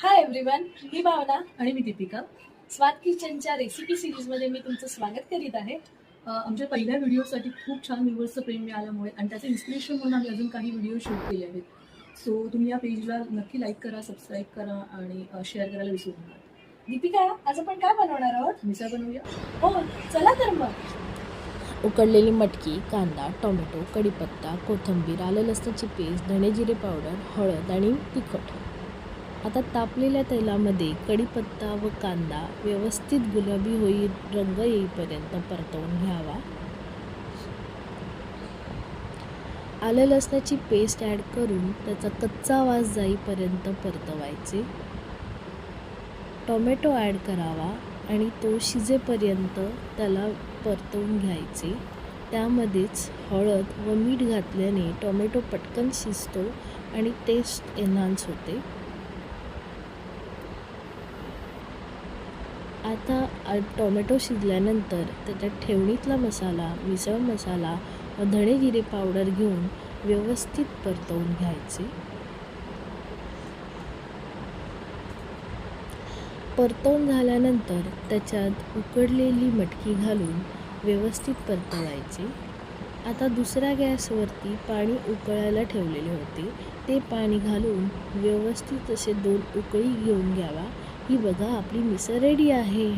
Hi everyone, मी भावना. आणि मी दीपिका. स्वाद किचनच्या recipe सिरीजमध्ये मी तुमचं स्वागत करीत आहे. आमच्या पहिल्या व्हिडिओसाठी खूप छान व्ह्यूअर्सचं प्रेम मिळाल्यामुळे आणि त्याचं इन्स्पिरेशन म्हणून आम्ही अजून काही व्हिडिओ शूट केले आहेत. सो तुम्ही या पेजला नक्की लाईक करा, सबस्क्राईब करा आणि शेअर करायला विसरू नका. दीपिका, आज आपण काय बनवणार आहोत? मिसळ बनवूया. हो, चला तर मग. उकडलेली मटकी, कांदा, टोमॅटो, कढीपत्ता, कोथिंबीर, आलं लसणाची पेस्ट, धणे जिरे पावडर, हळद आणि तिखट. आता तापलेल्या तेलामध्ये कढीपत्ता व कांदा व्यवस्थित गुलाबी रंग येईपर्यंत परतवून घ्यावा. आलं लसणाची पेस्ट ॲड करून त्याचा कच्चा वास जाईपर्यंत परतवायचे. टोमॅटो ॲड करावा आणि तो शिजेपर्यंत त्याला परतवून घ्यायचे. त्यामध्येच हळद व मीठ घातल्याने टोमॅटो पटकन शिजतो आणि टेस्ट एन्हान्स होते. आता टोमॅटो शिजल्यानंतर त्याच्यात ठेवणीतला मसाला, मिसळ मसाला व धणे जिरे पावडर घेऊन व्यवस्थित परतवून घ्यायचे. परतवून झाल्यानंतर त्याच्यात उकडलेली मटकी घालून व्यवस्थित परतवायचे. आता दुसऱ्या गॅसवरती पाणी उकळायला ठेवलेले होते, ते पाणी घालून व्यवस्थित असे 2 उकळी घेऊन घ्यावा. ही बघा, आपली मिसळ रेडी आहे.